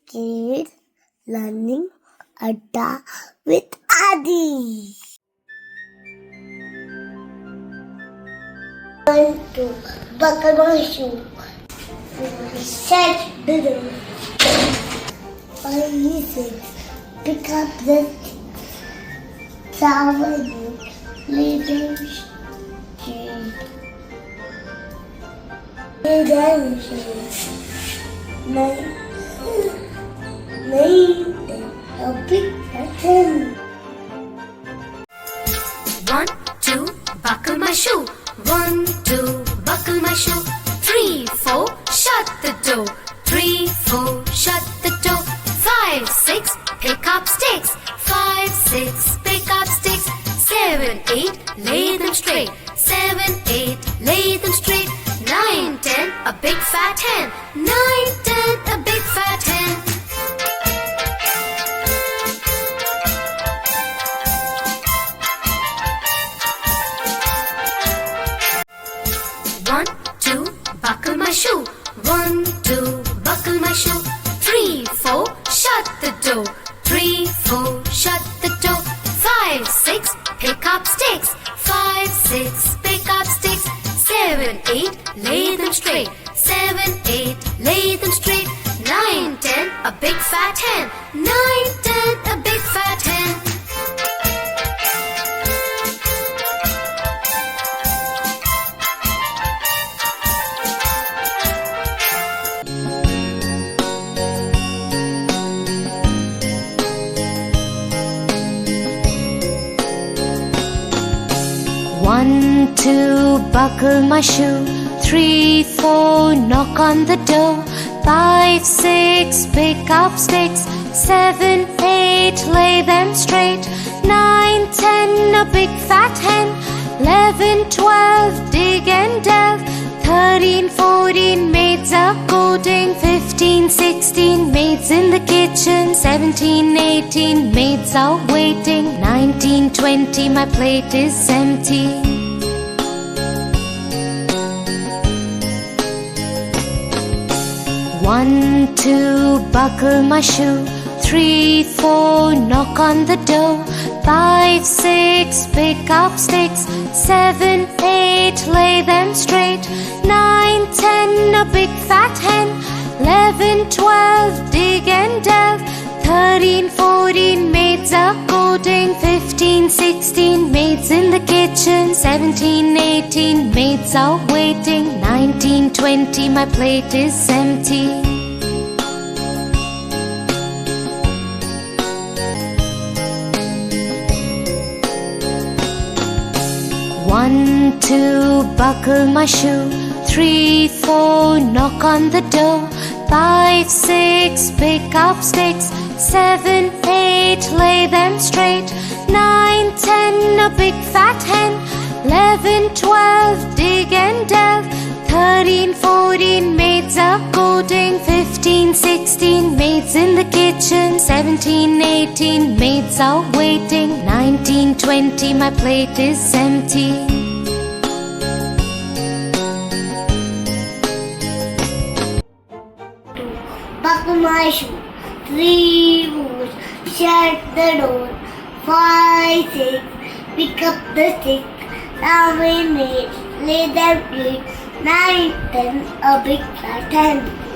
Kids learning Adda with Aadhi. 1, 2, buckle my shoe. Set the door. 5, 6, pick up the 7, leading street. 9, a big button. 1, 2, buckle my shoe. 1, 2, buckle my shoe. 3, 4, shut the door. 3, 4, shut the door. 5, 6, pick up sticks. 5, 6, pick up sticks. 7, 8, lay them straight. 7, 8, lay them straight. 9, 10, a big fat hen. 9, 10, a big fat hen. 1, 2, buckle my shoe. 1, 2, buckle my shoe. 3, 4, shut the door. 3, 4, shut the door. 5, 6, pick up sticks. 5, 6, pick up sticks. 7, 8, lay them straight. 7, 8, lay them straight. 9, 10, a big fat hen. 9, 10, a big fat hen. 1, 2, buckle my shoe. 3, 4, knock on the door. 5, 6, pick up sticks. 7, 8, lay them straight. 9, 10, a big fat hen. 11, 12, dig and delve. 13, 14, maids are coding. 15, 16, maids in the kitchen. 17, 18, maids are waiting. 19, 20, my plate is empty. 1, 2, buckle my shoe. 3, 4, knock on the door. 5, 6, pick up sticks. 7, 8, lay them straight. 9, 10, a big fat hen. 11, 12, dig and delve. 13, 14, maids are coding. 15, 16, maids in the kitchen. 17, 18, maids are waiting. 19, 20, my plate is empty. 1, 2, buckle my shoe. 3, 4, knock on the door. 5, 6, pick up sticks. 7, 8, lay them straight. 9, 10, a big fat hen. 11, 12, dig and delve. 13, 14, maids are coding. 15, 16, maids in the kitchen. 17, 18, maids are waiting. 19, 20, my plate is empty. 2, buckle my shoe. 3, 4, shut the door. 5, 6, pick up the stick. 7, 8, lay them straight. 9, 10, a big fat hen.